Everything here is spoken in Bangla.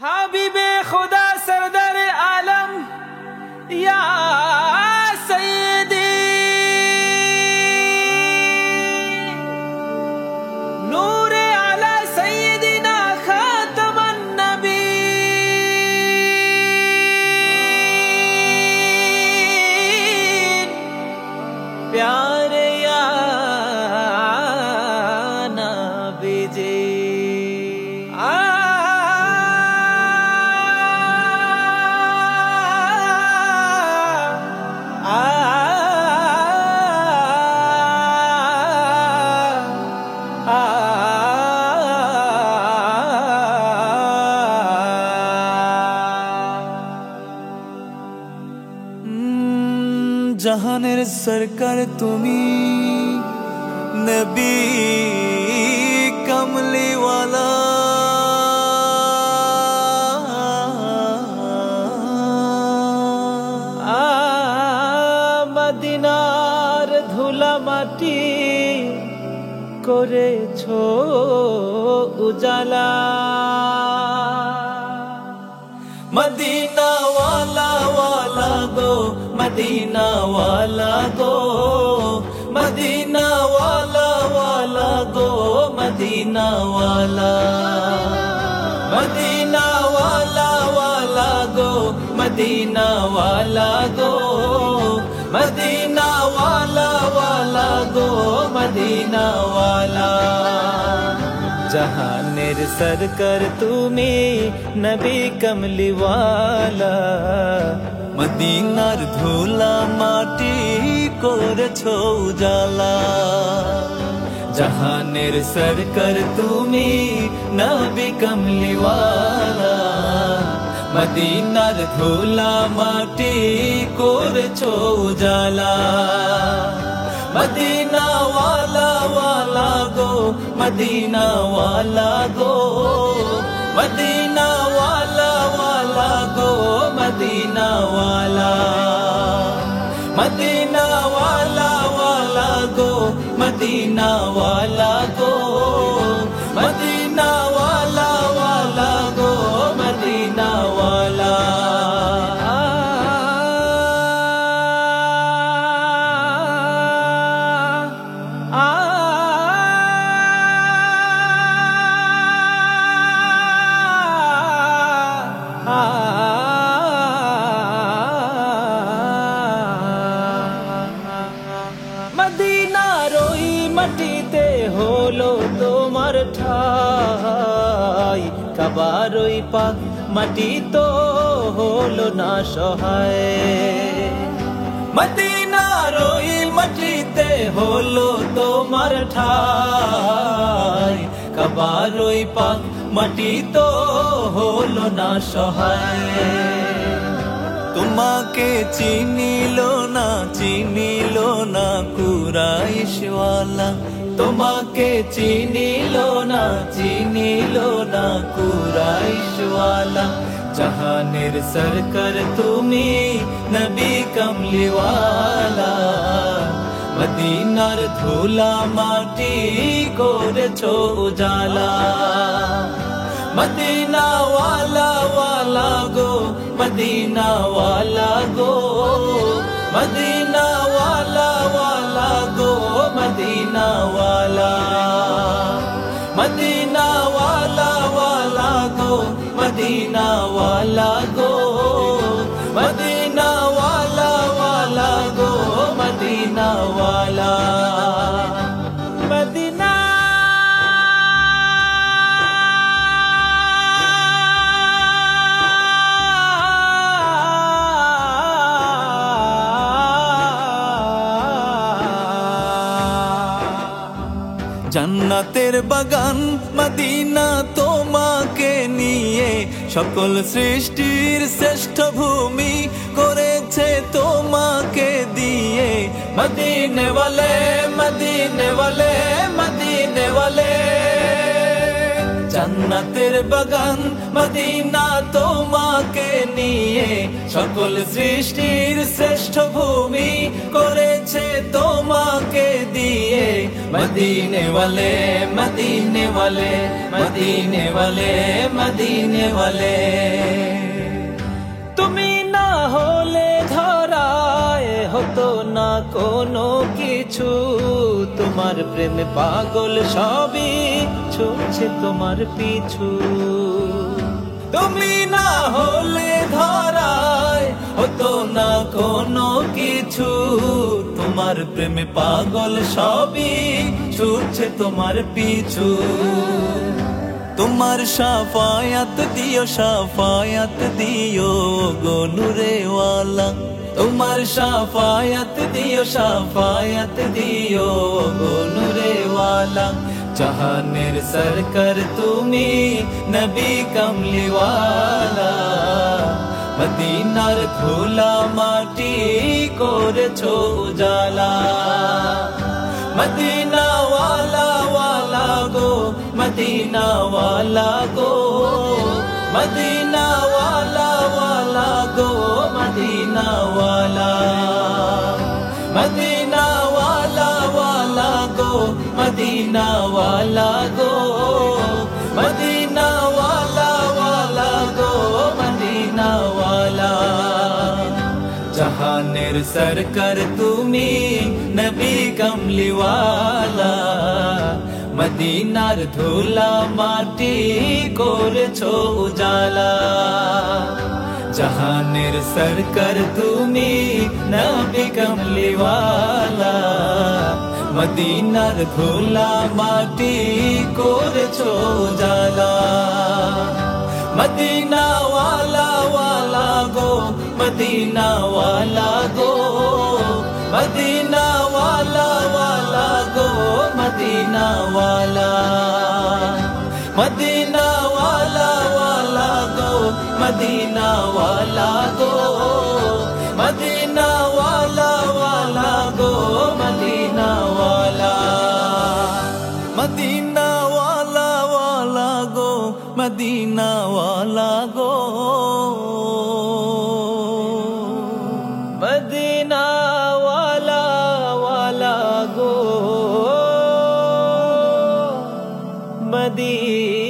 হাবিবে খুদা সরদার আলম ইয়া সৈয়দি নূরে আলা সৈয়দিনা খাতামান নবীন প্যারে ইয়া নবীজি জাহানের সরকার তুমি নবী কমলিওয়ালা মদিনার ধুলা মাটি করেছো উজালা মদিনা ওয়ালা ওয়ালা গো মদিনা ওয়ালা গো মদিনা ওয়ালা ওয়ালা গো মদিনা ওয়ালা মদিনা ওয়ালা ওয়ালা গো মদিনা ওয়ালা গো মদিনা ওয়ালা ওয়ালা গো মদিনা ওয়ালা জাহানের সরকার তুমি নবী কমলিওয়ালা মদিনার ধুলা মাটি করেছো উজালা জাহানের সরকার তুমি নবী কমলিওয়ালা মদিনার ধুলা মাটি করেছো উজালা মদিনা ওয়ালা ওয়ালা গো মদিনা ওয়ালা গো মদিনা ওয়ালা ওয়ালা গো মদিনা ওয়ালা মদিনা ওয়ালা ওয়ালা গো মদিনা ওয়ালা গো মদিনা ওয়ালা ওয়ালা গো মদিনা ওয়ালা মদিনার ওই মাটিতে হলো তোমার ঠাই কাবার ওই পাক মাটি তো হলো না সহায় মদিনার ওই মাটিতে হলো তোমার ঠাই কাবার ওই পাক মাটি তো হলো না সহায় তোমাকে চিনিল না কুরাইশওয়ালা তোমাকে চিনিল না কুরাইশওয়ালা জাহানের সরকার তুমি নবী কমলিওয়ালা মদিনার ধুলা মাটি করেছো উজালা মদিনা ওয়ালা ওয়ালা গো মদিনা ওয়ালা গো মদিনা ওয়ালা ওয়ালা গো মদিনা ওয়ালা মদিনা ওয়ালা ওয়ালা গো মদিনা ওয়ালা গো মদিনা ওয়ালা ওয়ালা গো মদিনা ওয়ালা মদিনা জান্নাতের বাগান মদিনা তোমাকে নিয়ে সকল সৃষ্টির শ্রেষ্ঠ ভূমি করেছে তোমাকে দিয়ে মদিনে ওয়ালে মদিনে ওয়ালে মদিনে ওয়ালে জান্নাতের বাগান মদিনা তোমাকে নিয়ে সকল সৃষ্টির শ্রেষ্ঠ ভূমি করেছে গেছে তোমাকে দিয়ে মদিনে ওয়ালে মদিনে ওয়ালে মদিনে ওয়ালে মদিনে ওয়ালে তুমি না হলে ধরায় হতো না কোনো কিছু তোমার প্রেমে পাগল সবই ছুটছে তোমার পিছু তুমি না হলে ধরায় হতো না কোনো কিছু তোমার প্রেমে পাগল সবই ছুটছে তোমার পিছু তোমার শাফায়াত দিও গো নূরে ওয়ালা তোমার শাফায়াত দিও গো নূরে ওয়ালা জাহানের সরকার তুমি নবী কমলি ওয়ালা মদিনার ধুলা মাটি করেছো উজালা মদিনা ওয়ালা ওয়ালা গো মদিনা ওয়ালা গো মদিনা ওয়ালা ওয়ালা গো মদিনা ওয়ালা মদিনা ওয়ালা ওয়ালা গো মদিনা ওয়ালা গো মদিনা ওয়ালা ওয়ালা গো মদিনা ওয়ালা জাহানের সরকার তুমি নবী কমলি ওয়ালা মদিনার ধুলা মাটি করেছো উজালা জাহানের সরকার তুমি নবী কমলি ওয়ালা মদিনার ধুলা মাটি করেছো উজালা মদিনা ওয়ালা ওয়ালা গো মদিনা ওয়ালা গো মদিনা ওয়ালা ওয়ালা গো মদিনা ওয়ালা মদিনা ওয়ালা ওয়ালা গো মদিনা ওয়ালা গো মদিনা ওয়ালা ওয়ালা গো মদিনা ওয়ালা মদিনা ওয়ালা ওয়ালা গো মদিনা ওয়ালা গো মদিনা ওয়ালা ওয়ালা গো মদিনা